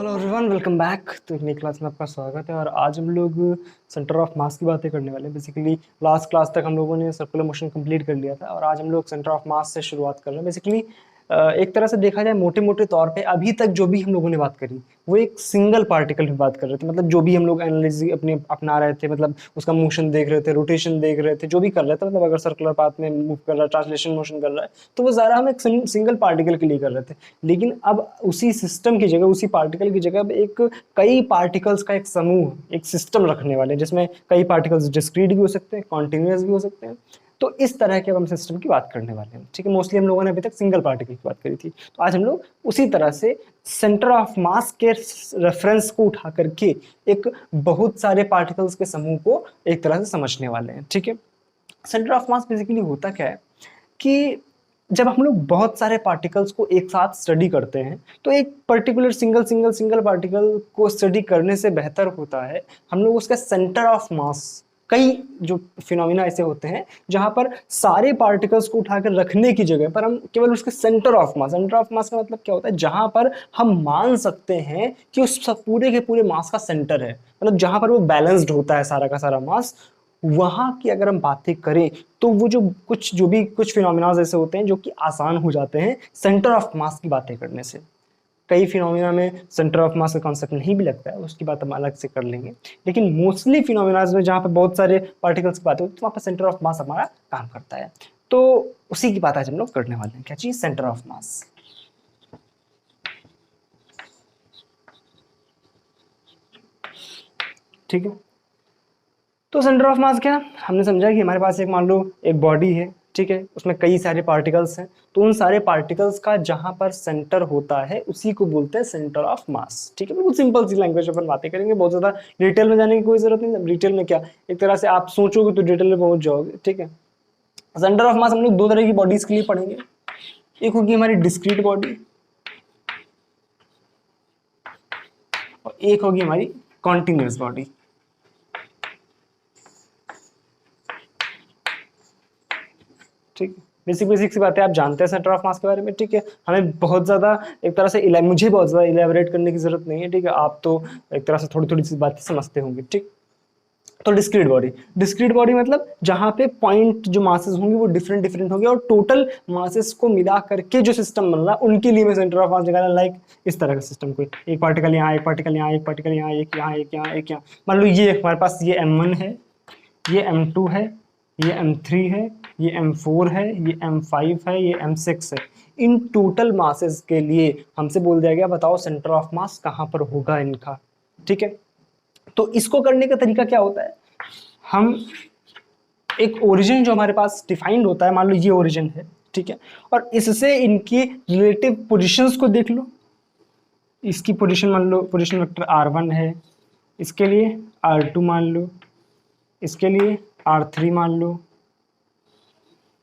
Hello everyone, welcome back. तो एक नई क्लास में आपका स्वागत है और आज हम लोग सेंटर ऑफ मास की बातें करने वाले हैं। बेसिकली लास्ट क्लास तक हम लोगों ने सर्कुलर मोशन कंप्लीट कर लिया था और आज हम लोग सेंटर ऑफ मास से शुरुआत कर रहे हैं। बेसिकली एक तरह से देखा जाए मोटे मोटे तौर पे अभी तक जो भी हम लोगों ने बात करी वो एक सिंगल पार्टिकल की बात कर रहे थे। मतलब जो भी हम लोग एनालिसिस अपने अपना रहे थे, मतलब उसका मोशन देख रहे थे, रोटेशन देख रहे थे, जो भी कर रहे थे, मतलब अगर सर्कुलर पाथ में मूव कर रहा है, ट्रांसलेशन मोशन कर रहा है, तो वो ज़रा हम एक सिंगल पार्टिकल के लिए कर रहे थे। लेकिन अब उसी सिस्टम की जगह, उसी पार्टिकल की जगह अब एक कई पार्टिकल्स का एक समूह, एक सिस्टम रखने वाले हैं जिसमें कई पार्टिकल्स डिस्क्रीट भी हो सकते हैं, कॉन्टिन्यूस भी हो सकते हैं। तो इस तरह के अब हम सिस्टम की बात करने वाले हैं। ठीक है, मोस्टली हम लोगों ने अभी तक सिंगल पार्टिकल की बात करी थी, तो आज हम लोग उसी तरह से सेंटर ऑफ मास के रेफरेंस को उठा करके एक बहुत सारे पार्टिकल्स के समूह को एक तरह से समझने वाले हैं। ठीक है, सेंटर ऑफ मास बेसिकली होता क्या है कि जब हम लोग बहुत सारे पार्टिकल्स को एक साथ स्टडी करते हैं तो एक पर्टिकुलर सिंगल पार्टिकल को स्टडी करने से बेहतर होता है हम लोग उसका सेंटर ऑफ मास, कई जो फिनोमिना ऐसे होते हैं जहां पर सारे पार्टिकल्स को उठाकर रखने की जगह पर हम केवल उसके सेंटर ऑफ मास का मतलब क्या होता है, जहां पर हम मान सकते हैं कि उस पूरे के पूरे मास का सेंटर है, मतलब जहां पर वो बैलेंस्ड होता है सारा का सारा मास। वहां की अगर हम बातें करें तो वो जो भी कुछ फिनोमिनाज ऐसे होते हैं जो कि आसान हो जाते हैं सेंटर ऑफ मास की बातें करने से। कई फिनोमिना में सेंटर ऑफ मास का कॉन्सेप्ट नहीं भी लगता है, उसकी बात हम अलग से कर लेंगे। लेकिन मोस्टली फिनोमिनाज में जहाँ पे बहुत सारे पार्टिकल्स की बात होती है तो वहाँ पर सेंटर ऑफ मास हमारा काम करता है। तो उसी की बात आज हम लोग करने वाले हैं। क्या चीज? सेंटर ऑफ मास। ठीक है, तो सेंटर ऑफ मास क्या, हमने समझा कि हमारे पास एक, मान लो एक बॉडी है, ठीक है, उसमें कई सारे पार्टिकल्स हैं, तो उन सारे पार्टिकल्स का जहां पर सेंटर होता है उसी को बोलते हैं सेंटर ऑफ मास। ठीक है, बिल्कुल सिंपल सी लैंग्वेज अपन बातें करेंगे, बहुत ज्यादा डिटेल में जाने की कोई जरूरत नहीं। डिटेल में क्या, एक तरह से आप सोचोगे तो डिटेल में पहुंच जाओगे। ठीक है, सेंटर ऑफ मास हम लोग दो तरह की बॉडीज के लिए पढ़ेंगे। एक होगी हमारी डिस्क्रीट बॉडी और एक होगी हमारी कॉन्टिन्यूस बॉडी। ठीक, बेसिक बेसिक सी बातें आप जानते हैं सेंटर ऑफ मास के बारे में। ठीक है, हमें बहुत ज़्यादा एक तरह से मुझे बहुत ज़्यादा इलेबोरेट करने की जरूरत नहीं है। ठीक है, आप तो एक तरह से थोड़ी थोड़ी सी बातें समझते होंगे। ठीक, तो डिस्क्रीट बॉडी मतलब जहां पे पॉइंट जो मासेस होंगे वो डिफरेंट डिफरेंट होंगे और टोटल मासेस को मिला करके जो सिस्टम बन रहा है उनके लिए मैं सेंटर ऑफ मास निकाला। लाइक इस तरह का सिस्टम, कोई एक पार्टिकल यहाँ, एक पार्टिकल यहाँ, एक पार्टिकल यहाँ, एक यहाँ, एक यहाँ, एक यहाँ। मान लो ये हमारे पास ये M1 है, ये M2 है, ये M3 है, ये M4 है, ये M5 है, ये M6 है। इन टोटल मासेस के लिए हमसे बोल दिया गया बताओ सेंटर ऑफ मास कहाँ पर होगा इनका। ठीक है, तो इसको करने का तरीका क्या होता है, हम एक ओरिजिन जो हमारे पास डिफाइंड होता है, मान लो ये ओरिजिन है, ठीक है, और इससे इनकी रिलेटिव पोजीशंस को देख लो। इसकी पोजीशन मान लो, पोजीशन वेक्टर R1 है, इसके लिए R2 मान लो, इसके लिए R3 मान लो,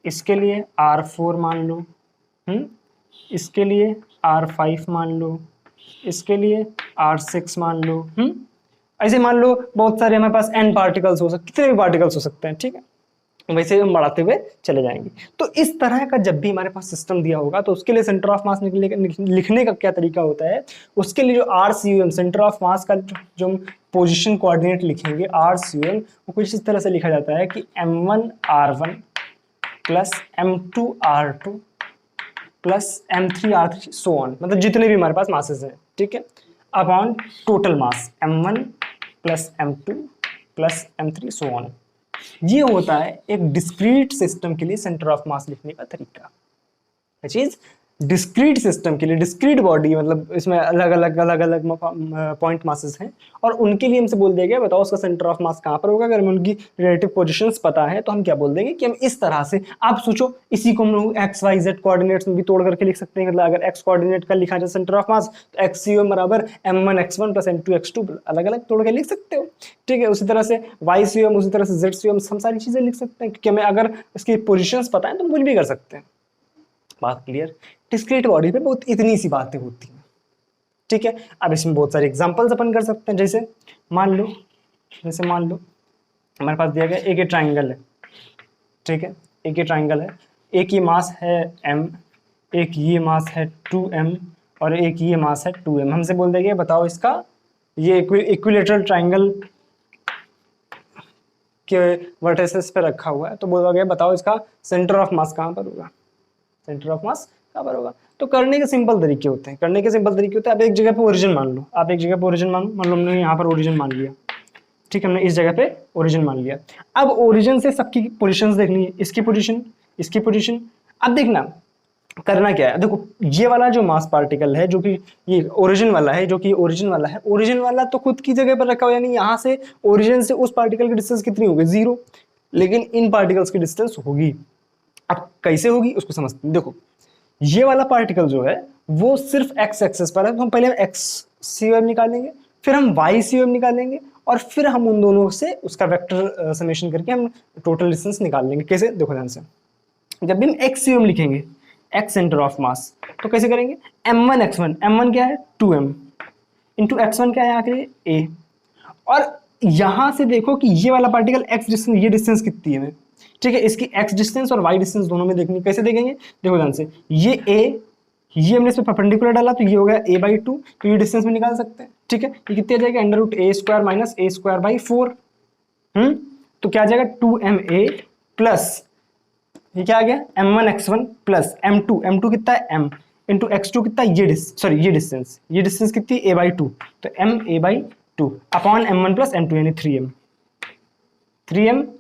इसके लिए R4 मान लो, इसके लिए R5 मान लो, इसके लिए R6 मान लो। ऐसे मान लो बहुत सारे हमारे पास n पार्टिकल्स हो सकते, कितने भी पार्टिकल्स हो सकते हैं। ठीक है, वैसे हम बढ़ाते हुए चले जाएंगे। तो इस तरह का जब भी हमारे पास सिस्टम दिया होगा तो उसके लिए सेंटर ऑफ मास लिखने का क्या तरीका होता है, उसके लिए जो RCUM सेंटर ऑफ मास का जो हम पोजिशन कोऑर्डिनेट लिखेंगे RCUM, वो कुछ इस तरह से लिखा जाता है कि M1R1 plus M2R2 plus M3R3 so on, मतलब जितने भी हमारे पास मासेस हैं, ठीक है, upon total mass M1 plus M2 plus M3 so on. ये होता है एक डिस्क्रीट सिस्टम के लिए सेंटर ऑफ मास लिखने का तरीका। चीज डिस्क्रीट सिस्टम के लिए, डिस्क्रीट बॉडी मतलब इसमें अलग अलग पॉइंट मासेस हैं और उनके लिए हमसे बोल दिया गया बताओ उसका सेंटर ऑफ मास कहाँ पर होगा। अगर हमें उनकी रिलेटिव पोजीशंस पता है तो हम क्या बोल देंगे कि हम इस तरह से, आप सोचो इसी को हम लोग XYZ कोऑर्डिनेट्स में भी तोड़ करके लिख सकते हैं। मतलब अगर एक्स कोऑर्डिनेट का लिखा जाए सेंटर ऑफ मास तो XCUM बराबर M1x1 प्लस M2x2 अलग अलग तोड़ के लिख सकते हो। ठीक है, उसी तरह से YCUM, उसी तरह से ZCUM, हम सारी चीजें लिख सकते हैं क्योंकि हमें अगर इसकी पोजिशंस पता है तो हम कुछ भी कर सकते हैं। बात क्लियर? डिस्क्रीट बॉडी पे बहुत इतनी सी बातें होती हैं। ठीक है, अब इसमें बहुत सारे एग्जांपल्स अपन कर सकते हैं। जैसे मान लो हमारे पास दिया गया एक ये ट्राइंगल है, ठीक है, एक ये ट्राइंगल है, एक ये मास है M, एक ये मास है 2M और एक ये मास है 2m। हमसे बोल देंगे बताओ इसका ये इक्विलेटरल ट्रायंगल के वर्टिसेस पे रखा हुआ है, तो बोलोगे बताओ इसका सेंटर ऑफ मास कहाँ पर होगा, सेंटर ऑफ मास कहाँ पर होगा। तो करने के सिंपल तरीके होते हैं, करने के सिंपल तरीके होते हैं। आप एक जगह पे ओरिजिन मान लो, आप एक जगह पे ओरिजिन मान लो, हमने यहाँ पर ओरिजिन मान लिया, ठीक है, हमने इस जगह पे ओरिजिन मान लिया। अब ओरिजिन से सबकी पोजीशंस देखनी है, इसकी पोजीशन, इसकी पोजीशन। अब देखना करना क्या है, देखो ये वाला जो मास पार्टिकल है जो कि ये ओरिजिन वाला है, जो कि ओरिजिन वाला है, ओरिजिन वाला तो खुद की जगह पर रखा हुआ है, यानी यहाँ से ओरिजिन से उस पार्टिकल की डिस्टेंस कितनी होगी, 0, लेकिन इन पार्टिकल्स की डिस्टेंस होगी। अब कैसे होगी उसको समझते हैं। देखो ये वाला पार्टिकल जो है वो सिर्फ एक्स एक्सेस पर है, तो हम पहले एक्स COM निकालेंगे, फिर हम वाई COM निकालेंगे, और फिर हम उन दोनों से उसका वेक्टर समेशन करके हम टोटल डिस्टेंस निकाल लेंगे। कैसे, देखो ध्यान से, जब भी हम एक्स COM लिखेंगे, एक्स सेंटर ऑफ मास, तो कैसे करेंगे, m1 x1, m1 क्या है 2m इंटू x1 क्या है आखिर a, और यहां से देखो कि ये वाला पार्टिकल x डिस्टेंस, ये डिस्टेंस कितनी है, ठीक है, इसकी x डिस्टेंस और y डिस्टेंस दोनों में देखनी। कैसे देखेंगे, देखो ध्यान से, ये a, ये हमने इसमें परपेंडिकुलर डाला तो ये हो गया a/2, तो ये डिस्टेंस में निकाल सकते हैं, ठीक है। ये कितनी आ जाएगा, √a² माइनस a²/4, तो क्या आ जाएगा 2ma प्लस ये क्या आ गया m1 x1 प्लस m2 कितना है m इंटू x2 कितना है, ये डिस्टेंस कितनी है a/2, तो ma/2 upon m1 plus m2 यानी 3m।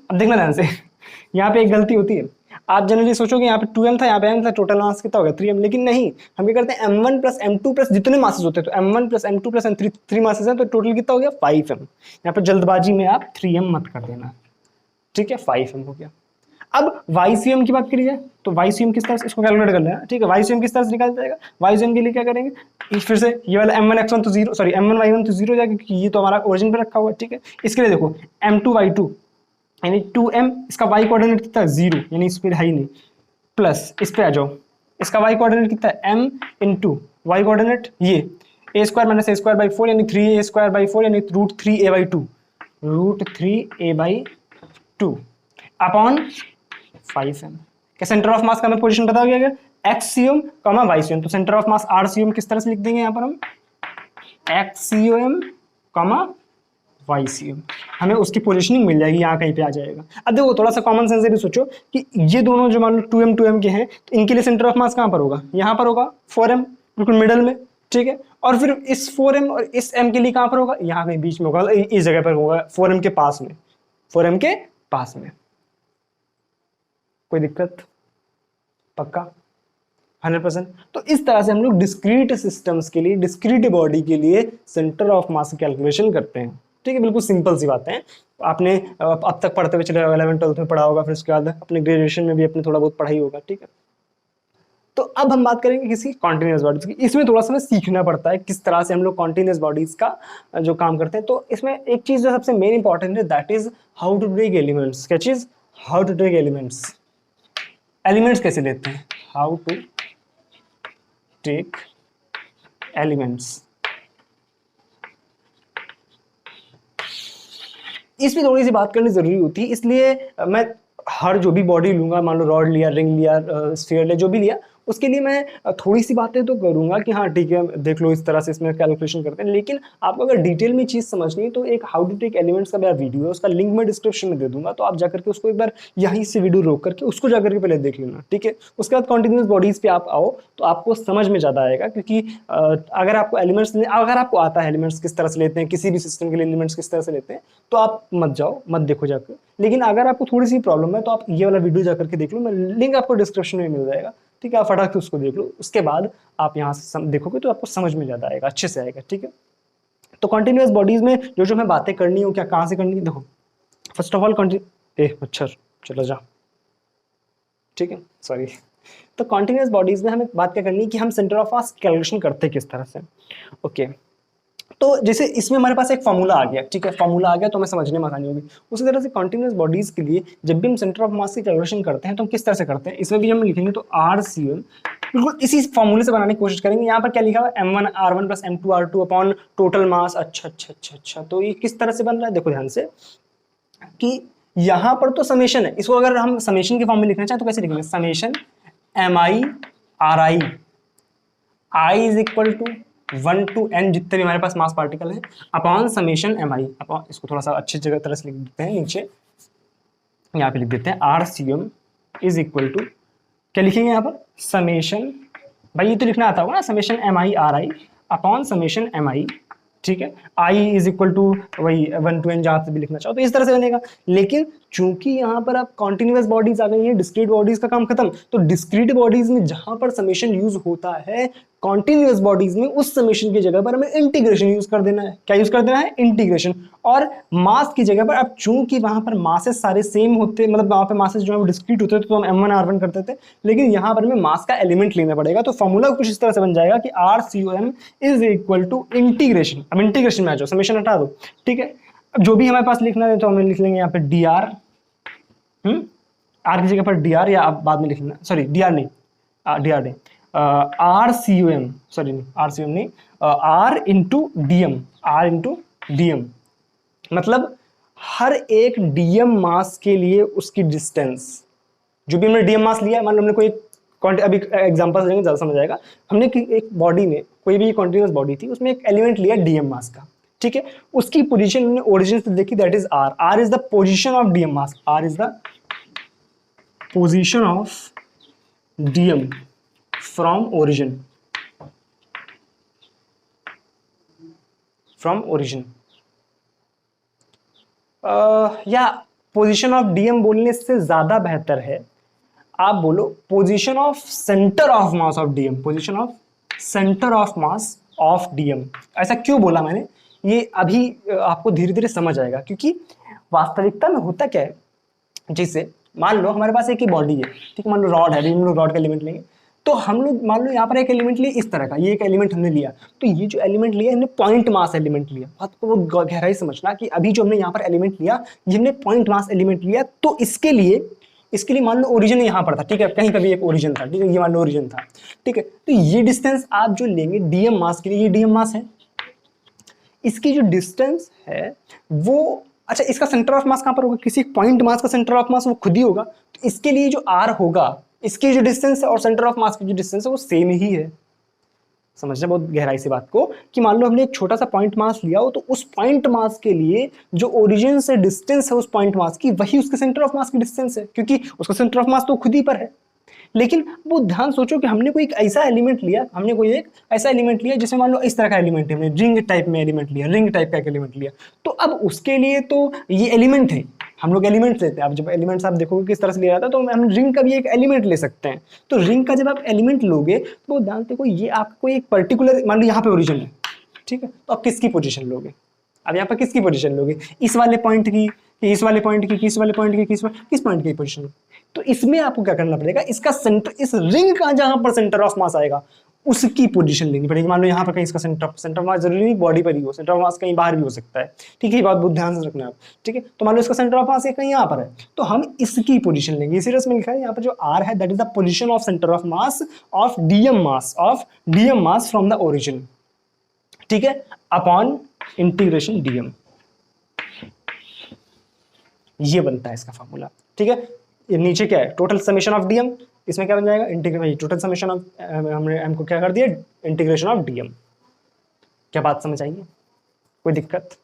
अब देखना ध्यान से यहाँ पे एक गलती होती है, आप जनरली सोचोगे यहाँ पे 2m था, यहाँ पे m था, टोटल मास कितना होगा 3m, लेकिन नहीं, हम क्या करते हैं m1 प्लस m2 प्लस जितने मासेस होते हैं, तो m1 plus m2 plus m3 3 masses हैं, तो टोटल कितना हो गया 5m। यहाँ पे जल्दबाजी में आप 3m मत कर देना, ठीक है, 5m हो गया। अब YCM की बात करी जाए तो YCM किस तरह से इसको कैलकुलेट कर लेना, ठीक है। YCM किस तरह से निकाल जाएगा, YCM के लिए क्या करेंगे, फिर से ये वाला m1 x1 तो 0, सॉरी m1 y1 तो 0 हो जाएगा क्योंकि ये तो हमारा ओरिजिन पे रखा हुआ है, ठीक है। इसके लिए देखो m2 y2 यानी 2m, इसका y कोऑर्डिनेट कितना है 0, यानी स्पीड है ही नहीं, प्लस इस पे आ जाओ, इसका y कोऑर्डिनेट कितना है m इंटू y कोऑर्डिनेट ये a² माइनस a²/4 यानी 3a²/4 यानी √3a/2 अपॉन 5m। क्या सेंटर ऑफ मास का हमें पोजीशन पता हो गया, XCOM, YCOM, तो सेंटर ऑफ मास RCOM किस तरह से लिख देंगे यहाँ पर हम XCOM, YCOM, हमें उसकी पोजीशनिंग मिल जाएगी, यहाँ कहीं पे आ जाएगा। अब देखो थोड़ा सा कॉमन सेंस से भी सोचो कि ये दोनों जो मान लो 2m के हैं, तो इनके लिए सेंटर ऑफ मास कहाँ पर होगा, यहाँ पर होगा 4m, बिल्कुल मिडल में, ठीक है। और फिर इस 4m और इस m के लिए कहाँ पर होगा, यहाँ कहीं बीच में होगा, इस जगह पर होगा 4m के पास में, 4m के पास में। कोई दिक्कत, पक्का 100%। तो इस तरह से हम लोग डिस्क्रीट सिस्टम्स के लिए, डिस्क्रीट बॉडी के लिए सेंटर ऑफ मास कैलकुलेशन करते हैं, ठीक है। बिल्कुल सिंपल सी बातें हैं, आपने अब तक पढ़ते हुए चले 11th 12th में पढ़ा होगा, फिर उसके बाद अपने ग्रेजुएशन में भी अपने थोड़ा बहुत पढ़ाई होगा, ठीक है। तो अब हम बात करेंगे किसी कॉन्टिन्यूस बॉडीज की। इसमें थोड़ा सा सीखना पड़ता है किस तरह से हम लोग कॉन्टिन्यूस बॉडीज का जो काम करते हैं। तो इसमें एक चीज जो सबसे मेन इंपॉर्टेंट है, that is how to take elements. क्या चीज, how to take elements, elements कैसे लेते हैं, हाउ टू टेक एलिमेंट्स। इसमें थोड़ी सी बात करनी जरूरी होती है, इसलिए मैं हर जो भी बॉडी लूंगा, मान लो रॉड लिया, रिंग लिया, स्फीयर लिया, जो भी लिया, उसके लिए मैं थोड़ी सी बातें तो करूंगा कि हाँ ठीक है देख लो इस तरह से इसमें कैलकुलेशन करते हैं, लेकिन आपको अगर डिटेल में चीज़ समझनी है तो एक हाउ टू टेक एलिमेंट्स का मेरा वीडियो है, उसका लिंक मैं डिस्क्रिप्शन में दे दूंगा, तो आप जाकर के उसको एक बार यहीं से वीडियो रोक करके उसको जाकर के पहले देख लेना, ठीक है। उसके बाद कॉन्टिन्यूस बॉडीज पे आप आओ तो आपको समझ में ज़्यादा आएगा, क्योंकि अगर आपको एलिमेंट्स, अगर आपको आता है एलिमेंट्स किस तरह से लेते हैं, किसी भी सिस्टम के लिए एलिमेंट्स किस तरह से लेते हैं, तो आप मत जाओ, मत देखो जाकर। लेकिन अगर आपको थोड़ी सी प्रॉब्लम है तो आप ये वाला वीडियो जाकर के देख लो, मैं लिंक आपको डिस्क्रिप्शन में मिल जाएगा, ठीक है। आप फटाक से उसको देख लो, उसके बाद आप यहाँ से देखोगे तो आपको समझ में ज़्यादा आएगा, अच्छे से आएगा, ठीक है। तो कॉन्टिन्यूस बॉडीज में जो जो मैं बातें करनी हूँ, क्या कहाँ से करनी है, देखो फर्स्ट ऑफ ऑल मच्छर चलो जा, ठीक है, सॉरी। तो कॉन्टिन्यूस बॉडीज में हमें बात क्या करनी है कि हम सेंटर ऑफ मास कैलकुलेशन करते हैं किस तरह से, ओके। तो जैसे इसमें हमारे पास एक फॉर्मूला आ गया, ठीक है, फॉर्मूला आ गया तो हमें समझने में आसानी होगी। उसी तरह से कॉन्टिन्यूस बॉडीज के लिए जब भी हम सेंटर ऑफ मास की कैलकुलेशन करते हैं तो हम किस तरह से करते हैं, इसमें भी हम लिखेंगे तो RCM बिल्कुल इसी फॉर्मूले से बनाने की कोशिश करेंगे। यहाँ पर क्या लिखा हुआ है M1 R1 plus M2 R2 upon total mass. अच्छा, तो ये किस तरह से बन रहा है, देखो ध्यान से कि यहाँ पर तो समेशन है, इसको अगर हम समेशन के फॉर्म में लिखना चाहें तो कैसे लिखेंगे, summation MI RI I is equal to 1 to n जितने भी हमारे पास मास पार्टिकल हैं upon summation M I. Upon, इसको थोड़ा सा अच्छी जगह तरह से लिख देते हैं, नीचे यहाँ पे लिख देते हैं R C M is equal to, क्या लिखेंगे यहाँ पर, समेशन, भाई ये तो लिखना आता होगा ना, summation M I R I upon summation M I, ठीक है। आई इज इक्वल टू वही 1 to n जहाँ से भी लिखना चाहो तो इस तरह से बनेगा। लेकिन चूंकि यहाँ पर आप कॉन्टिन्यूअस बॉडीज आ गई हैं, डिस्क्रीट बॉडीज का काम खत्म, तो डिस्क्रीट बॉडीज में जहां पर समेशन यूज होता है, कॉन्टिन्यूअस बॉडीज में उस समेशन की जगह पर हमें इंटीग्रेशन यूज कर देना है। क्या यूज कर देना है, इंटीग्रेशन। और मास की जगह पर अब चूंकि वहां पर मासेस सारे सेम होते, मतलब वहां पर मासेस जो है वो डिस्क्रीट होते थे तो हम m1 r1 करते थे, लेकिन यहाँ पर हमें मास का एलिमेंट लेना पड़ेगा। तो फॉर्मूला कुछ इस तरह से बन जाएगा कि RCOM is equal to integration, अब इंटीग्रेशन में आ जाओ, समेशन हटा दो, ठीक है। अब जो भी हमारे पास लिखना है तो हम लिख लेंगे यहाँ पे dr, आर की जगह पर dr, या आप बाद में लिख लेना, सॉरी dr नहीं, dr नहीं, RCOM, सॉरी नहीं RCOM नहीं, R इंटू DM, मतलब हर एक DM मास के लिए उसकी डिस्टेंस, जो भी हमने DM मास लिया, मान लो हमने कोई अभी एग्जांपल देंगे ज़्यादा समझ आएगा। हमने एक बॉडी में, कोई भी कॉन्टिन्यूअस बॉडी थी, उसमें एक एलिमेंट लिया DM मास का, ठीक है। उसकी पोजीशन हमने ओरिजिन से देखी, that is R is the position of DM mass, R is the position of DM from origin, या पोजीशन ऑफ DM बोलने से ज्यादा बेहतर है आप बोलो position of centre of mass of DM, position of centre of mass of DM। ऐसा क्यों बोला मैंने, ये अभी आपको धीरे धीरे समझ आएगा, क्योंकि वास्तविकता में होता क्या है, जैसे मान लो हमारे पास एक ही बॉडी है, ठीक है, मान लो रॉड है, हम लोग रॉड का एलिमेंट लेंगे, तो हम लोग मान लो यहाँ पर एक एलिमेंट लिया इस तरह का, ये एक एलिमेंट हमने लिया, तो ये जो एलिमेंट लिया हमने पॉइंट मास एलिमेंट लिया। बात को वो गहराई समझना कि अभी जो हमने यहाँ पर एलिमेंट लिया, ये हमने पॉइंट मास एलिमेंट लिया, तो इसके लिए मान लो ओरिजिन यहाँ पर था, ठीक है, कहीं पर भी एक ओरिजिन था, ठीक है, ये मान लो ओरिजिन था, ठीक है। तो ये डिस्टेंस आप जो लेंगे DM मास के लिए, ये DM मास है, इसकी जो डिस्टेंस है वो, अच्छा इसका सेंटर ऑफ मास कहाँ पर होगा, किसी पॉइंट मास का सेंटर ऑफ मास वो खुद ही होगा, तो इसके लिए जो R होगा, इसकी जो डिस्टेंस है और सेंटर ऑफ मास की जो डिस्टेंस है वो सेम ही है। समझना बहुत गहराई से बात को, कि मान लो हमने एक छोटा सा पॉइंट मास लिया हो, तो उस पॉइंट मास के लिए जो ओरिजिन से डिस्टेंस है उस पॉइंट मास की, वही उसके सेंटर ऑफ मास की डिस्टेंस है, क्योंकि उसका सेंटर ऑफ मास तो खुद ही पर है। लेकिन वो ध्यान सोचो कि हमने कोई एक ऐसा एलिमेंट लिया, जिसमें मान लो इस तरह का एलिमेंट है, हमने रिंग टाइप में एलिमेंट लिया, रिंग टाइप का एक एलिमेंट लिया, तो अब उसके लिए तो ये एलिमेंट है, हम लोग एलिमेंट्स लेते हैं। अब जब एलिमेंट्स आप देखोगे किस तरह से लिया जाता है, तो हम रिंग का भी एक एलिमेंट ले सकते हैं। तो रिंग का जब आप एलिमेंट लोगे तो ध्यान देखो, ये आपको एक पर्टिकुलर, मान लो यहाँ पे ओरिजिन है, ठीक है, तो आप किसकी पोजीशन लोगे, अब यहाँ पर किसकी पोजीशन लोगे, इस वाले पॉइंट की, इस वाले पॉइंट की, किस वाले पॉइंट की, किस पॉइंट की पोजीशन। तो इसमें आपको क्या करना पड़ेगा, इसका सेंटर, इस रिंग का जहां पर सेंटर ऑफ मास आएगा उसकी पोजीशन लेनी पड़ेगी। मान लो यहाँ पर कहीं इसका सेंटर ऑफ मास जरूरी नहीं बॉडी पर ही हो, सेंटर ऑफ मास कहीं बाहर भी हो सकता है, ठीक है, ये बात बहुत ध्यान से रखना है आप, ठीक है। तो मान लो इसका सेंटर ऑफ मास कहीं यहाँ पर है, तो हम इसकी पोजीशन लेंगे। इसी तरह से लिखा है यहाँ पर जो R है, that is the position of centre of mass of DM mass from the origin, ठीक है, अपॉन इंटीग्रेशन DM। ये बनता है इसका फॉर्मूला, ठीक है। ये नीचे क्या है, टोटल समेशन ऑफ DM, इसमें क्या बन जाएगा, इंटीग्रेशन, टोटल समेशन ऑफ, हमने M को क्या कर दिया, इंटीग्रेशन ऑफ DM। क्या बात समझ आई है, कोई दिक्कत,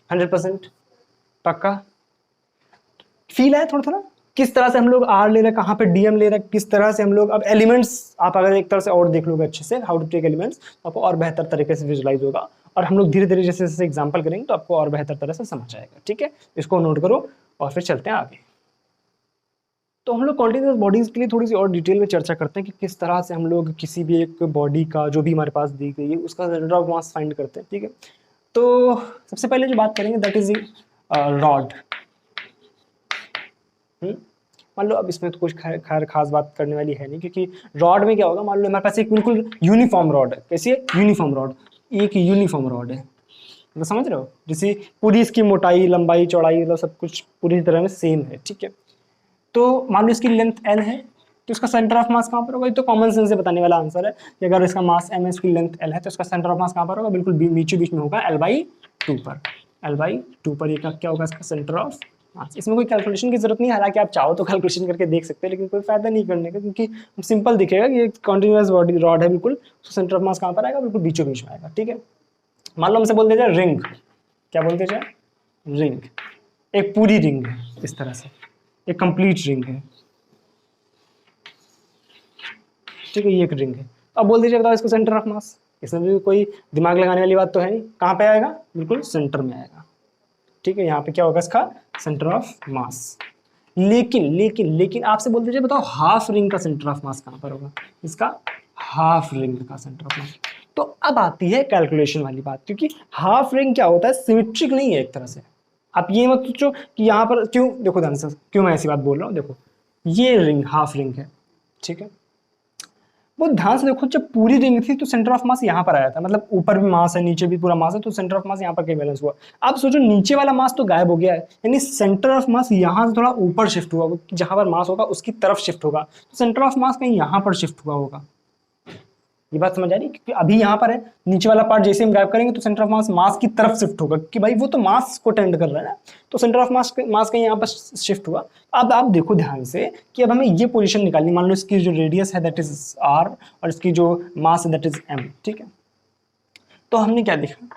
100% पक्का फील है, थोड़ा थोड़ा किस तरह से हम लोग R ले रहे हैं, कहाँ पे DM ले रहे हैं, किस तरह से हम लोग, अब एलिमेंट्स आप अगर एक तरह से और देख लोगे अच्छे से, हाउ टू टेक एलिमेंट्स, तो आपको और बेहतर तरीके से विजुलाइज होगा, और हम लोग धीरे धीरे जैसे जैसे एग्जाम्पल करेंगे तो आपको और बेहतर तरह से समझ आएगा, ठीक है। इसको नोट करो और फिर चलते हैं आगे। तो हम लोग कॉन्टिन्यूअस बॉडीज के लिए थोड़ी सी और डिटेल में चर्चा करते हैं कि किस तरह से हम लोग किसी भी एक बॉडी का, जो भी हमारे पास दी गई है, उसका सेंटर ऑफ मास फाइंड करते हैं, ठीक है। तो सबसे पहले जो बात करेंगे दैट इज रॉड। मान लो अब इसमें तो कुछ खैर खास बात करने वाली है नहीं, क्योंकि रॉड में क्या होगा, मान लो हमारे पास एक बिल्कुल यूनिफॉर्म रॉड है, कैसी है, यूनिफॉर्म रॉड, एक यूनिफॉर्म रॉड है, तो समझ रहे हो, जैसे पूरी इसकी मोटाई, लंबाई, चौड़ाई, मतलब सब कुछ पूरी तरह में सेम है, ठीक है। तो मान लो इसकी लेंथ L है, तो इसका सेंटर ऑफ मास कहाँ पर होगा, ये तो कॉमन सेंस से बताने वाला आंसर है कि अगर इसका मास M है, इसकी लेंथ L है, तो इसका सेंटर ऑफ मास कहाँ पर होगा, बिल्कुल बीचों बीच में होगा, L/2 पर, ये क्या होगा इसका सेंटर ऑफ हाँ, इसमें कोई कैलकुलेशन की जरूरत नहीं है, हालांकि आप चाहो तो कैलकुलेशन करके देख सकते हैं, लेकिन कोई फायदा नहीं करने का, क्योंकि सिंपल दिखेगा कि एक कॉन्टिन्यूअस बॉडी रॉड है बिल्कुल, तो सेंटर ऑफ मास कहाँ पर आएगा, बिल्कुल बीचों बीच में आएगा। ठीक है, मान लो हमसे बोल दिया जाए रिंग, क्या बोलते जाए, रिंग, एक पूरी रिंग है इस तरह से, एक कंप्लीट रिंग है। ठीक है, ये एक रिंग है। अब बोल दीजिए बताओ इसको सेंटर ऑफ मास, इसमें भी कोई दिमाग लगाने वाली बात तो है नहीं, कहाँ पे आएगा, बिल्कुल सेंटर में आएगा। ठीक है, यहाँ पे क्या होगा इसका सेंटर ऑफ मास। लेकिन लेकिन लेकिन आपसे बोल दीजिए बताओ हाफ रिंग का सेंटर ऑफ मास कहाँ पर होगा, इसका हाफ रिंग का सेंटर ऑफ मास। तो अब आती है कैलकुलेशन वाली बात, क्योंकि हाफ रिंग क्या होता है, सिमेट्रिक नहीं है एक तरह से। आप ये मत सोचो कि यहाँ पर क्यों, देखो ध्यान से क्यों मैं ऐसी बात बोल रहा हूँ, देखो ये रिंग हाफ रिंग है, ठीक है, वो ध्यान से देखो, जब पूरी रिंग थी तो सेंटर ऑफ मास यहाँ पर आया था, मतलब ऊपर भी मास है नीचे भी पूरा मास है, तो सेंटर ऑफ मास यहाँ पर कहीं बैलेंस हुआ। अब सोचो नीचे वाला मास तो गायब हो गया है, यानी सेंटर ऑफ मास यहाँ से थोड़ा ऊपर शिफ्ट हुआ, जहां पर मास होगा उसकी तरफ शिफ्ट होगा, तो सेंटर ऑफ मास कहीं यहाँ पर शिफ्ट हुआ होगा। ये बात समझ आ रही है, क्योंकि अभी यहाँ पर है, नीचे वाला पार्ट जैसे हम गायब करेंगे तो सेंटर ऑफ मास मास की तरफ शिफ्ट होगा, कि भाई वो तो मास को टेंड कर रहा है ना, तो सेंटर ऑफ मास कहीं यहाँ पर शिफ्ट हुआ। अब आप देखो ध्यान से कि अब हमें ये पोजीशन निकालनी, मान लो इसकी जो रेडियस है दैट इज r और इसकी जो मास है दैट इज m। ठीक है, तो हमने क्या देखा,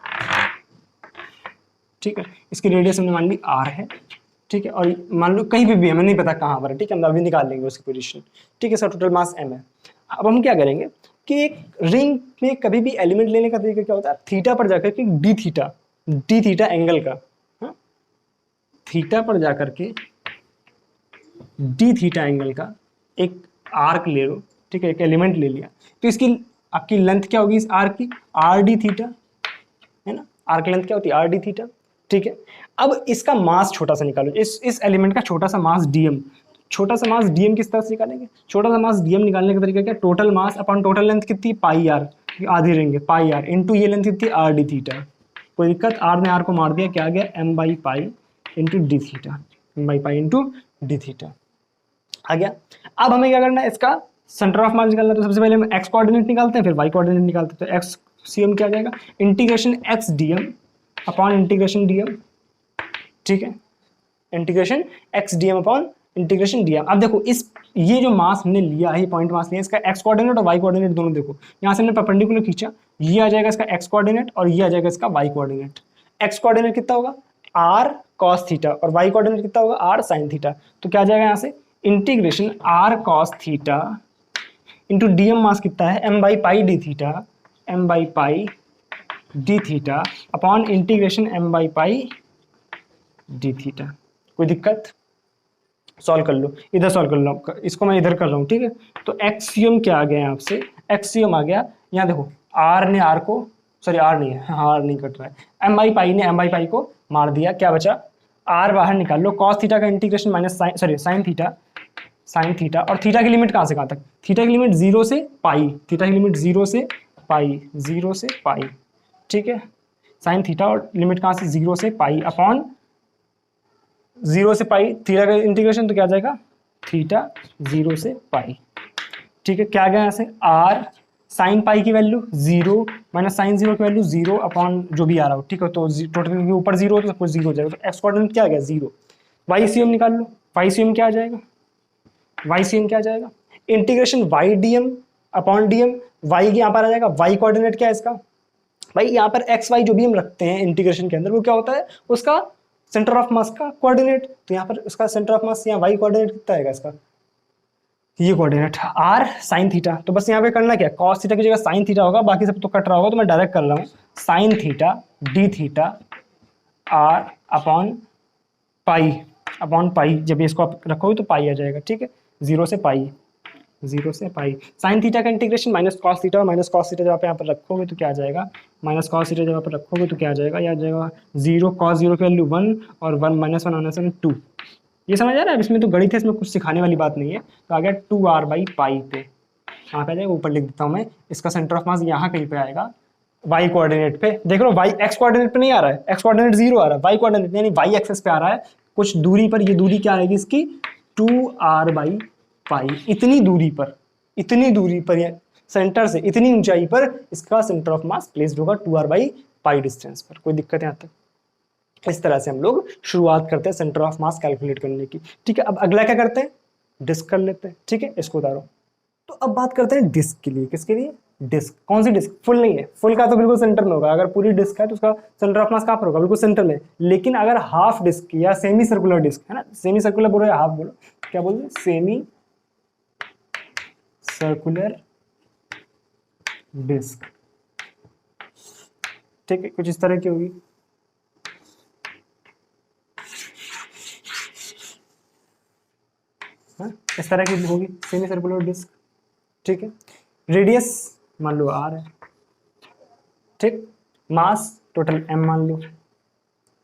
ठीक है, इसकी रेडियस हमने मान ली r है, ठीक है, और मान लो कहीं भी हमें नहीं पता कहाँ पर है, ठीक है, हम अभी निकाल लेंगे उसकी पोजीशन। ठीक है, इसका टोटल मास m है। अब हम क्या करेंगे कि एक रिंग में कभी भी एलिमेंट लेने का तरीका क्या होता है, थीटा पर जाकर के डी थीटा एंगल का, हाँ, थीटा पर जाकर के डी थीटा एंगल का एक आर्क ले लो। ठीक है, एक एलिमेंट ले लिया, तो इसकी आपकी लेंथ क्या होगी इस आर्क की, आर डी थीटा, है ना, आर्क लेंथ क्या होती है, आर डी थीटा। ठीक है, अब इसका मास छोटा सा निकालो, इस एलिमेंट का छोटा सा मास डीएम, छोटा सा मास डीएम किस तरह से निकालेंगे, छोटा सा मास डीएम निकालने का तरीका क्या, total mass upon total length कितनी, पाई आर, आधी रिंग पाई आर इंटू ये लेंथ कितनी, आर डी थीटा। कोई दिक्कत, आर ने आर को मार दिया, क्या आ गया, M by pi into D theta, M by pi into D theta आ गया। अब हमें क्या करना है, इसका सेंटर ऑफ मास निकालना है, तो सबसे पहले हम एक्स कोऑर्डिनेट निकालते हैं, फिर वाई कोऑर्डिनेट निकालते हैं। तो एक्स सी एम क्या आ जाएगा, integration X D M upon integration D M. ठीक है, integration X D M upon integration D M. अब देखो इस ये जो मास हमने लिया है, ये पॉइंट मास लिया, इसका एक्स कोऑर्डिनेट और वाई कोऑर्डिनेट दोनों देखो, यहाँ से हमने परपेंडिकुलर खींचा, ये आ जाएगा इसका एक्स कोऑर्डिनेट और ये आ जाएगा इसका वाई कोऑर्डिनेट। एक्स कोऑर्डिनेट कितना होगा, आर कॉस थीटा, और वाई कोऑर्डिनेट कितना होगा, आर साइन थीटा। तो क्या आ जाएगा यहाँ से, integration R cos theta into D M mass कितना है, M by pi D theta, M by pi D theta upon integration M by pi D theta. कोई दिक्कत, सॉल्व कर लो, इधर सॉल्व कर लो, इसको मैं इधर कर रहा हूँ। ठीक है, तो एक्सियम क्या आ गया आपसे, एक्सियम आ गया, यहाँ देखो आर ने आर को, सॉरी आर नहीं है, आर नहीं कट रहा है, एम बाई पाई ने एम बाई पाई को मार दिया, क्या बचा, आर बाहर निकाल लो, कॉस थीटा का integration minus sine, sorry sine theta, और थीटा की लिमिट कहाँ से कहाँ तक, थीटा की लिमिट 0 से पाई, थीटा की लिमिट 0 से पाई, ठीक है, साइन थीटा और लिमिट कहाँ से 0 से पाई अपॉन 0 से पाई, थीटा का इंटीग्रेशन तो क्या आ जाएगा, थीटा 0 से पाई। ठीक है, क्या गया यहाँ से, आर साइन पाई की वैल्यू 0 माइनस साइन 0 की वैल्यू 0 अपॉन जो भी आ रहा हो। ठीक है, तो टोटल के ऊपर 0 तो सब कुछ 0 हो जाएगा, तो एक्स कोऑर्डिनेट क्या आ गया 0। वाई सी एम निकाल लो, वाई सी एम क्या आ जाएगा, वाई सी एम क्या आ जाएगा, integration Y D M upon D M, Y यहाँ पर आ जाएगा, वाई कोऑर्डिनेट क्या है इसका, भाई यहाँ पर एक्स वाई जो भी हम रखते हैं इंटीग्रेशन के अंदर वो क्या होता है, उसका सेंटर ऑफ मास का कोऑर्डिनेट। तो यहाँ पर उसका सेंटर ऑफ मास, यहाँ वाई कोऑर्डिनेट कितना आएगा इसका, ये कोऑर्डिनेट आर साइन थीटा। तो बस यहाँ पे करना क्या, कॉस थीटा की जगह साइन थीटा होगा, बाकी सब तो कट रहा होगा, तो मैं डायरेक्ट कर रहा हूँ, sine theta D theta R upon pi, जब इसको आप रखोगे तो पाई आ जाएगा। ठीक है, 0 से पाई, साइन थीटा का इंटीग्रेशन माइनस कॉस थीटा, और माइनस कॉस थीटा जब आप यहाँ पर रखोगे तो क्या आ जाएगा, माइनस कॉस थीटा जब आप रखोगे तो क्या आ जाएगा, यह आ जाएगा 0, कॉस 0 की वैल्यू 1 और 1 माइनस 1 आने से 2। ये समझ आ रहा है, इसमें तो गणित है, इसमें कुछ सिखाने वाली बात नहीं है। तो आ गया 2r बाई पाई पे, यहाँ पे आ जाएगा, ऊपर लिख देता हूँ मैं, इसका सेंटर ऑफ मास यहाँ कहीं पे आएगा, वाई कोऑर्डिनेट पे। देख लो वाई एक्स कोऑर्डिनेट पे नहीं आ रहा है, एक्स कोऑर्डिनेट 0 आ रहा है, वाई कोऑर्डिनेट यानी वाई एक्सेस पे आ रहा है कुछ दूरी पर। ये दूरी क्या आएगी इसकी, 2r बाई पाई, इतनी दूरी पर या सेंटर से इतनी ऊंचाई पर इसका सेंटर ऑफ मास प्लेस्ड होगा 2r बाई पाई डिस्टेंस पर। कोई दिक्कत है यहाँ तक, इस तरह से हम लोग शुरुआत करते हैं सेंटर ऑफ मास कैलकुलेट करने की। ठीक है, अब अगला क्या करते हैं, डिस्क कर लेते हैं। ठीक है, इसको उतारो। तो अब बात करते हैं डिस्क के लिए। किसके लिए, डिस्क। कौन सी डिस्क, फुल नहीं है, फुल का तो बिल्कुल सेंटर में होगा। अगर पूरी डिस्क है तो उसका सेंटर ऑफ मास कहां पर होगा, बिल्कुल सेंटर में। लेकिन अगर हाफ डिस्क या सेमी सर्कुलर डिस्क है ना, सेमी सर्कुलर बोलो या हाफ बोलो, क्या बोलो, सेमी सर्कुलर डिस्क। ठीक है, कुछ इस तरह की होगी। हाँ, इस तरह की होगी सेमी सर्कुलर डिस्क। ठीक है, रेडियस मान लो आर है। ठीक, मास टोटल एम मान लो।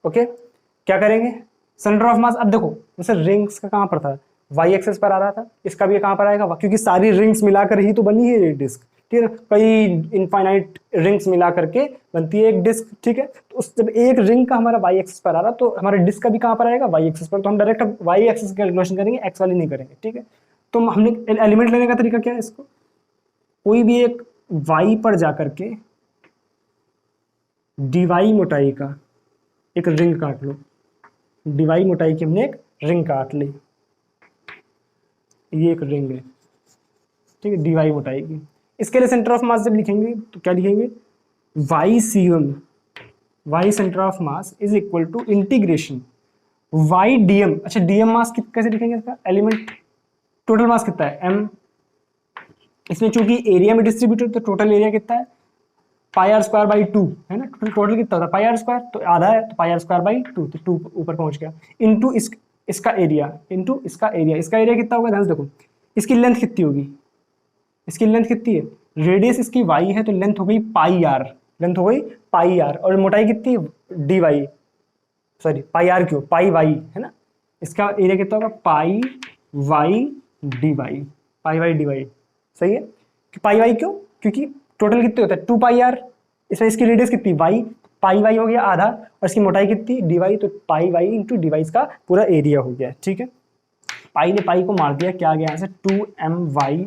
ओके, क्या करेंगे, सेंटर ऑफ मास। अब देखो जैसे रिंग्स का कहां पर था, वाई एक्सेस पर आ रहा था, इसका भी कहां पर आएगा, क्योंकि सारी रिंग्स मिलाकर ही तो बनी है ये डिस्क। ठीक है, कई इनफाइनाइट रिंग्स मिला करके बनती है एक डिस्क। ठीक है, तो उस जब एक रिंग का हमारा वाई एक्सेस पर आ रहा तो हमारे डिस्क का भी कहां पर आएगा, वाई एक्सेस पर। तो हम डायरेक्ट वाई एक्सेस की कैलकुलेशन करेंगे, एक्स वाली नहीं करेंगे। ठीक है, तो हमने एलिमेंट लेने का तरीका क्या है, इसको कोई भी एक वाई पर जाकर के डीवाई मोटाई का एक रिंग काट लो। डीवाई मोटाई की हमने एक रिंग काट ली, ये एक रिंग है। ठीक है, डीवाई मोटाई की। इसके लिए सेंटर ऑफ मास जब लिखेंगे तो क्या लिखेंगे, Y C M, Y centre of mass is equal to integration Y DM. अच्छा, डीएम मास कैसे लिखेंगे, इसका एलिमेंट टोटल मास कितना है, एम। इसमें चूंकि एरिया में डिस्ट्रीब्यूटेड तो टोटल एरिया कितना है, पाई आर स्क्वायर बाई 2 है ना। टोटल कितना होता है, पाई आर स्क्वायर तो आधा है, तो पाई आर स्क्वायर बाई 2, तो 2 ऊपर पहुंच गया। इंटू इसका एरिया, इंटू इसका एरिया। इसका एरिया कितना होगा, ध्यान से देखो, इसकी लेंथ कितनी होगी, इसकी लेंथ कितनी है, रेडियस इसकी वाई है तो लेंथ हो गई पाई आर, लेंथ हो गई पाई आर। और मोटाई कितनी है, D Y, sorry pi R क्यों, पाई वाई है ना। इसका एरिया कितना होगा, pi Y D Y, pi Y D Y. सही है, पाई वाई क्यों, क्योंकि टोटल कितने होता है 2 पाई आर, इसमें इसकी रेडियस कितनी वाई, पाई वाई हो गया आधा, और इसकी मोटाई कितनी डी वाई, तो पाई वाई इंटू डी वाई का पूरा एरिया हो गया। ठीक है, पाई ने पाई को मार दिया, क्या आ गया यहाँ से 2my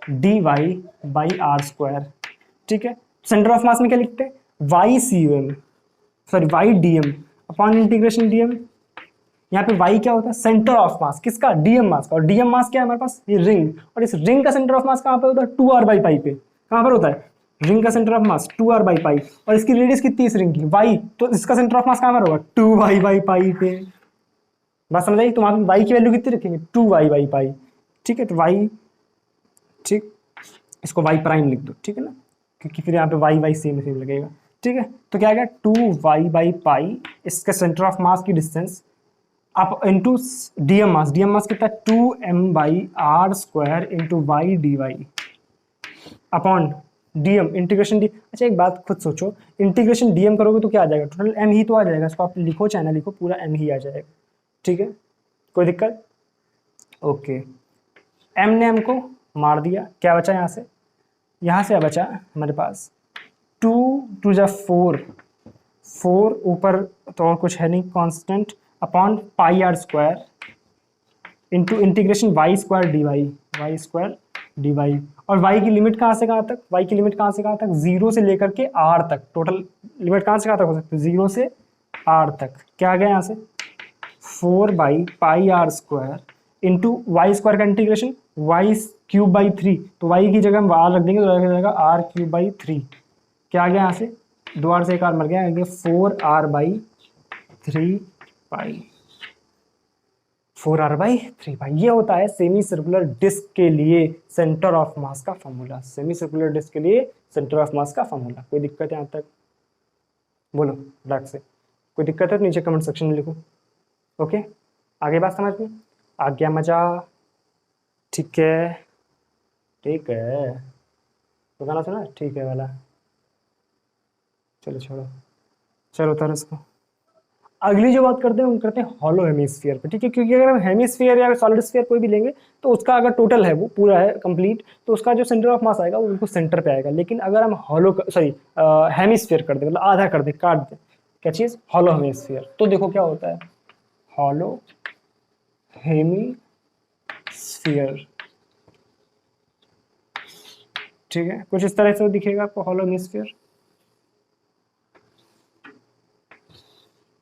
D Y by R square. ठीक है, सेंटर ऑफ मास में क्या लिखते हैं, Y C M, sorry Y D M upon integration D M. यहाँ पे वाई क्या होता है, सेंटर ऑफ मास किसका, डीएम मास का। और डीएम मास क्या है हमारे पास, ये रिंग। और इस रिंग का सेंटर ऑफ मास कहाँ पे होता है, 2r बाई पाई पे। कहाँ पर होता है, रिंग का centre of mass 2r by pi. और इसकी रेडियस कितनी है इस रिंग की, वाई, तो इसका सेंटर ऑफ मास कहाँ पर होगा, 2y बाई पाई पे। बात समझ आई, तो वहां वाई की वैल्यू कितनी रखेंगे, 2y बाई पाई। ठीक है, तो वाई, ठीक, इसको वाई प्राइम लिख दो। ठीक है ना, क्योंकि फिर यहाँ पे वाई वाई सेम सेम लगेगा। ठीक है, तो क्या आ गया 2y बाई पाई, इसका सेंटर ऑफ मास की डिस्टेंस आप into DM mass, DM mass कितना है 2m by R square into Y D Y upon DM integration D. अच्छा एक बात खुद सोचो, इंटीग्रेशन डीएम करोगे तो क्या आ जाएगा, टोटल एम ही तो आ जाएगा। इसको आप लिखो चाहे ना लिखो, पूरा एम ही आ जाएगा। ठीक है, कोई दिक्कत, ओके। एम ने एम को मार दिया, क्या बचा यहाँ से बचा हमारे पास 2 टू जा 4, 4 ऊपर तो और कुछ है नहीं constant, upon pi R square into integration Y square D Y, Y square D Y. और वाई की लिमिट कहाँ से कहाँ तक, वाई की लिमिट कहाँ से कहाँ तक, 0 से लेकर के आर तक। टोटल लिमिट कहाँ से कहाँ तक हो सकती है, 0 से आर तक। क्या आ गया यहाँ से 4 by pi R square into Y square का इंटीग्रेशन वाई क्यूब बाई 3, तो वाई की जगह हम आर रख देंगे तो हो जाएगा आर क्यूब बाई 3। क्या आ गया यहाँ से, 2 आर से 1 आर मर गया, 4r by 3 pi, 4r by 3 पाई। ये होता है सेमी सर्कुलर डिस्क के लिए सेंटर ऑफ मास का फॉर्मूला। सेमी सर्कुलर डिस्क के लिए सेंटर ऑफ मास का फॉर्मूला। कोई दिक्कत है यहाँ तक, बोलो डाक से, कोई दिक्कत है तो नीचे कमेंट सेक्शन में लिखो। ओके, आगे बात समझ में आ गया, मजा, ठीक है, ठीक है, तो गाना सुना ठीक है वाला, चलो छोड़ो, चलो उतारो इसको। अगली जो बात करते हैं हम करते हैं हॉलो हेमिस्फीयर पे। ठीक है, क्योंकि अगर हम हेमिस्फीयर या सॉलिड स्फीयर कोई भी लेंगे तो उसका अगर टोटल है वो पूरा है कंप्लीट, तो उसका जो सेंटर ऑफ मास आएगा वो बिल्कुल सेंटर पे आएगा। लेकिन अगर हम हॉलो सॉरी हेमिस्फीयर कर दे, मतलब आधा कर दे, काट दे, क्या चीज, हॉलो हेमिस्फीयर, तो देखो क्या होता है, हॉलो हेमिस्फीयर। ठीक है, कुछ इस तरह से दिखेगा आपको हॉलो हेमिस्फीयर।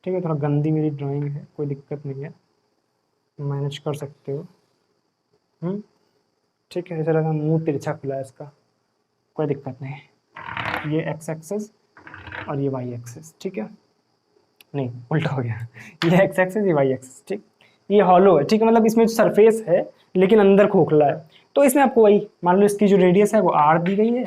ठीक है, थोड़ा गंदी मेरी ड्राइंग है, कोई दिक्कत नहीं है, मैनेज कर सकते हो। ठीक है, ऐसा लगा मुंह तिरछा खुला है इसका, कोई दिक्कत नहीं। ये एक्स एक्सेस और ये वाई एक्सेस, ठीक है, नहीं उल्टा हो गया, ये एक्स एक्सेस ये वाई एक्सेस, ठीक। ये हॉलो है, ठीक है, मतलब इसमें सरफेस है लेकिन अंदर खोखला है। तो इसमें आपको वही मान लो इसकी जो रेडियस है वो आर दी गई है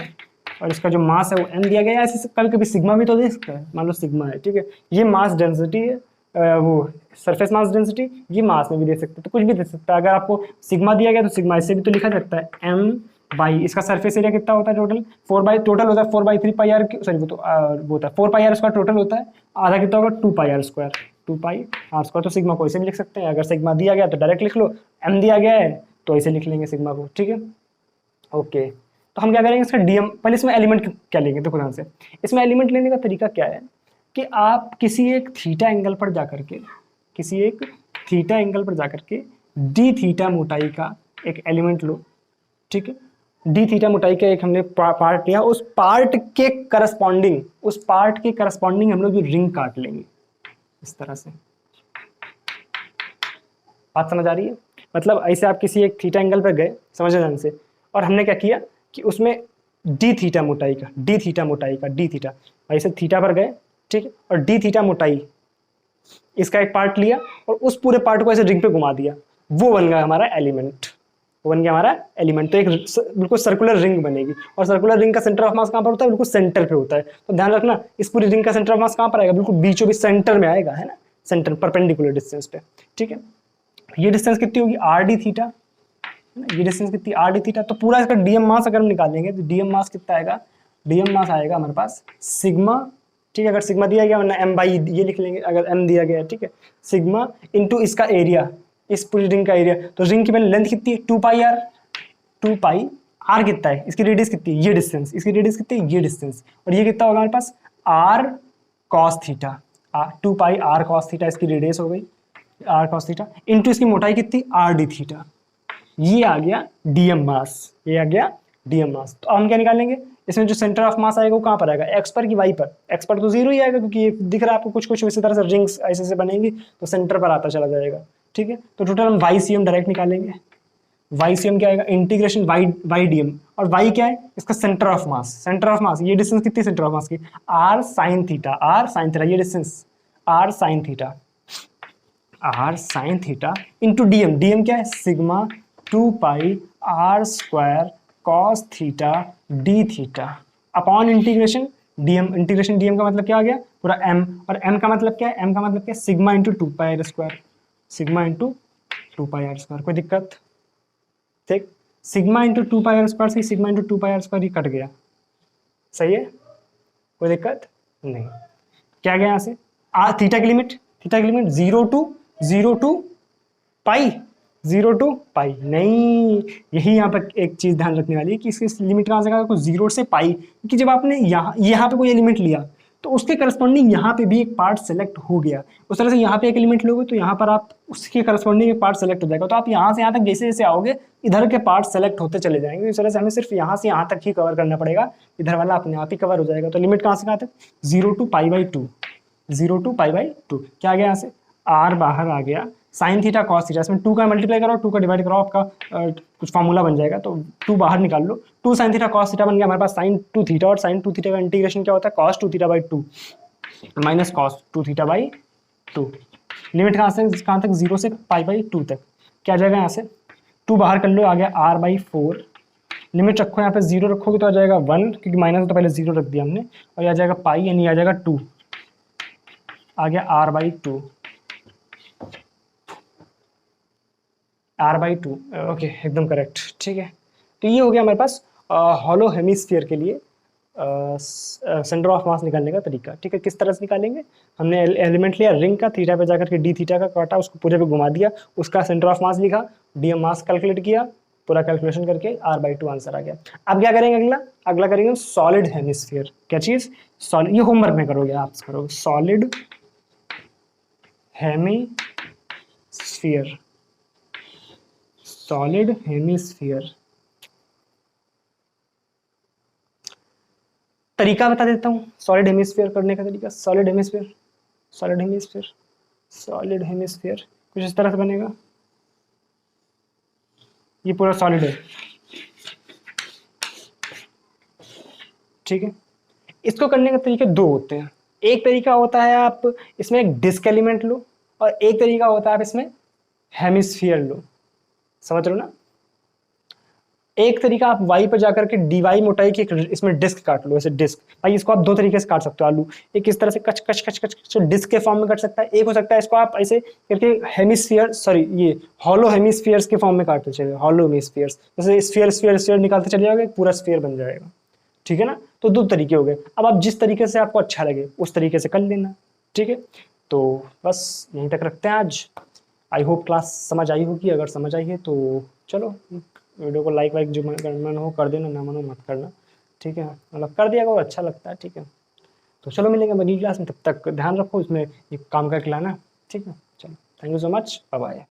और इसका जो मास है वो एम दिया गया है। ऐसे कभी कभी सिग्मा भी तो दे सकता है, मान लो सिग्मा है, ठीक है, ये मास डेंसिटी है, वो सरफेस मास डेंसिटी, ये मास में भी दे सकते हैं, तो कुछ भी दे सकता है। अगर आपको सिग्मा दिया गया तो सिग्मा इससे भी तो लिखा सकता है एम बाई, इसका सरफेस एरिया कितना होता है टोटल, 4 बाई, टोटल होता है 4/3 पाई आर, सॉरी वो तो वो होता है 4 पाई आर स्क्वायर टोटल होता है, आधा कितना होगा 2 pi R square, 2 pi R square. तो सिग्मा को ऐसे भी लिख सकते हैं, अगर सिग्मा दिया गया तो डायरेक्ट लिख लो, एम दिया गया है तो ऐसे लिख लेंगे सिग्मा को, ठीक है। ओके, तो हम क्या करेंगे इसका डीएम, पहले इसमें एलिमेंट क्या लेंगे, देखो ध्यान से, इसमें एलिमेंट लेने का तरीका क्या है कि आप किसी एक थीटा एंगल पर जाकर के, किसी एक थीटा एंगल पर जाकर के डी थीटा मोटाई का एक एलिमेंट लो, ठीक है। डी थीटा मोटाई का एक हमने पार्ट लिया, उस पार्ट के करस्पॉन्डिंग, उस पार्ट के करस्पॉन्डिंग हम लोग जो रिंग काट लेंगे इस तरह से। बात समझ आ रही है? मतलब ऐसे आप किसी एक थीटा एंगल पर गए, समझे ध्यान से, और हमने क्या किया कि उसमें डी थीटा मोटाई का, डी थीटा मोटाई का, डी थीटा, ऐसे थीटा पर गए, ठीक है, और डी थीटा मोटाई इसका एक पार्ट लिया और उस पूरे पार्ट को ऐसे रिंग पे घुमा दिया, वो बन गया हमारा एलिमेंट, वो बन गया हमारा एलिमेंट। तो एक बिल्कुल सर्कुलर रिंग बनेगी, और सर्कुलर रिंग का सेंटर ऑफ मास कहाँ पर होता है, बिल्कुल सेंटर पे होता है। तो ध्यान रखना इस पूरी रिंग का सेंटर ऑफ मास कहाँ पर आएगा, बिल्कुल बीचों बीच सेंटर में आएगा, है ना, सेंटर परपेंडिकुलर डिस्टेंस पे, ठीक है। ये डिस्टेंस कितनी होगी, आर डी थीटा, ये डिस्टेंस कितनी, आर डी थीटा। तो पूरा इसका डीएम मास अगर हम निकालेंगे तो डीएम मास कितना आएगा, डीएम मास आएगा हमारे पास सिग्मा, ठीक है, अगर सिग्मा दिया गया वरना एम बाई ये लिख लेंगे, अगर एम दिया गया, ठीक है, सिग्मा इनटू इसका एरिया, इस पूरी रिंग का एरिया। तो रिंग की पहले लेंथ कितनी है 2 पाई आर, 2 पाई आर कितना है, इसकी रेडियस कितनी है, ये डिस्टेंस, इसकी रेडियस कितनी है, ये डिस्टेंस, और ये कितना होगा हमारे पास R cos theta, 2 pi R cos theta इसकी रेडियस हो गई, आर कॉस थीटा इनटू इसकी मोटाई कितनी आर डी थीटा, ये आ गया डीएम मास, ये आ गया डीएम मास। तो हम क्या निकालेंगे, इसमें जो सेंटर ऑफ मास आएगा वो कहाँ पर आएगा, एक्स पर कि वाई पर, एक्स पर तो जीरो ही आएगा क्योंकि ये दिख रहा है आपको कुछ कुछ इसी तरह से रिंग्स ऐसे ऐसे बनेंगी तो सेंटर पर आता चला जाएगा, ठीक है। तो टोटल हम वाई सी एम डायरेक्ट निकालेंगे, वाई सी एम क्या आएगा, integration Y Y D M, और वाई क्या है इसका centre of mass, centre of mass, ये डिस्टेंस कितनी सेंटर ऑफ मास की, R sine theta, R sine theta, ये distance R sine theta, R sine theta into DM, DM क्या है sigma 2 pi R square cos theta D theta upon integration DM, integration DM का मतलब क्या आ गया पूरा एम, और एम का मतलब क्या है, एम का मतलब क्या है sigma into 2 pi R square, sigma into 2 pi R square. कोई दिक्कत, ठीक, sigma into 2 pi R square से sigma into 2 pi R square ही कट गया, सही है, कोई दिक्कत नहीं। क्या गया यहाँ से, थीटा की लिमिट, थीटा की लिमिट 0 टू पाई, 0 टू पाई, नहीं, यही यहाँ पर एक चीज ध्यान रखने वाली है कि इसकी लिमिट कहाँ से कहाँ, 0 से पाई, क्योंकि जब आपने यहाँ पे कोई एलिमेंट लिया तो उसके करस्पॉन्डिंग यहाँ पे भी एक पार्ट सेलेक्ट हो गया, उस तरह से यहाँ पे एक एलिमेंट लोगे तो यहाँ पर आप उसके करस्पॉन्डिंग एक पार्ट सेलेक्ट हो जाएगा। तो आप यहाँ से यहाँ तक जैसे जैसे आओगे इधर के पार्ट सेलेक्ट होते चले जाएंगे, इस तरह से हमें सिर्फ यहाँ से यहाँ तक ही कवर करना पड़ेगा, इधर वाला अपने आप ही कवर हो जाएगा। तो लिमिट कहाँ से कहाँ तक, 0 टू पाई/2, 0 टू पाई/2, क्या आ गया यहाँ से, आर बाहर आ गया, साइन थीटा कॉस थीटा, इसमें 2 का मल्टीप्लाई करो 2 का डिवाइड करो, आपका कुछ फार्मूला बन जाएगा, तो 2 बाहर निकाल लो, 2 साइन थीटा कॉस थीटा बन गया हमारे पास साइन 2 थीटा, और साइन 2 थीटा का इंटीग्रेशन क्या होता है कॉस 2 थीटा/2 माइनस कॉस 2 थीटा/2। लिमिट कहाँ से कहाँ तक, 0 से पाई/2 तक, क्या आ जाएगा यहाँ से 2 बाहर कर लो, आ गया r/4, लिमिट रखो यहाँ पे 0 रखोगे तो आ जाएगा 1, क्योंकि माइनस तो पहले 0 रख दिया हमने, और आ जाएगा पाई यानी आ जाएगा 2, आ गया r/2, r/2, ओके एकदम करेक्ट, ठीक है। तो ये हो गया हमारे पास हॉलो हेमिस्फीयर के लिए सेंटर ऑफ मास निकालने का तरीका, ठीक है। किस तरह से निकालेंगे, हमने एलिमेंट लिया रिंग का, थीटा पे जाकर के डी थीटा का काटा, उसको पूरे पे घुमा दिया, उसका सेंटर ऑफ मास लिखा, डीएम मास कैलकुलेट किया, पूरा कैलकुलेशन करके r/2 आंसर आ गया। अब क्या करेंगे, अगला अगला करेंगे सॉलिड हेमिस्फीयर, क्या चीज, सॉलिड, ये होमवर्क में करोगे आप, करोगे सॉलिड हेमिस्फीयर, सॉलिड हेमिस्फीयर। तरीका बता देता हूँ सॉलिड हेमिस्फीयर करने का तरीका, solid hemisphere solid hemisphere, solid hemisphere कुछ इस तरह से बनेगा। ये पूरा सॉलिड है, ठीक है। इसको करने के तरीके दो होते हैं। एक तरीका होता है आप इसमें एक डिस्क एलिमेंट लो, और एक तरीका होता है आप इसमें हेमिस्फीयर लो। समझ रहे हो ना? एक तरीका आप वाई पर जाकर के डीवाई मोटाई की इसमें डिस्क काट लो, ऐसे डिस्क। भाई इसको आप दो तरीके से काट सकते हो आलू। एक इस तरह से कच कच कच कच कच डिस्क के फॉर्म में काट सकता है, एक हो सकता है इसको आप ऐसे करके हेमिस्फीयर, सॉरी ये हॉलो हेमिस्फीयर्स के फॉर्म में काटते चले, हॉलो हेमिस्फीयर्स, जैसे स्फीयर स्फीयर स्फीयर निकालते चले जाओगे, पूरा स्फीयर बन जाएगा, ठीक है ना। तो दो तरीके हो गए। अब आप जिस तरीके से आपको अच्छा लगे उस तरीके से कर लेना, ठीक है। तो बस यहीं तक रखते हैं आज। आई होप क्लास समझ आई होगी। अगर समझ आई है तो चलो वीडियो को लाइक वाइक जो मन हो कर देना, ना मन हो मत करना, ठीक है। मतलब कर दिया अगर अच्छा लगता है, ठीक है। तो चलो मिलेंगे अगली क्लास में, तब तक ध्यान रखो, इसमें एक काम करके लाना, ठीक है। चलो thank you so much, bye bye.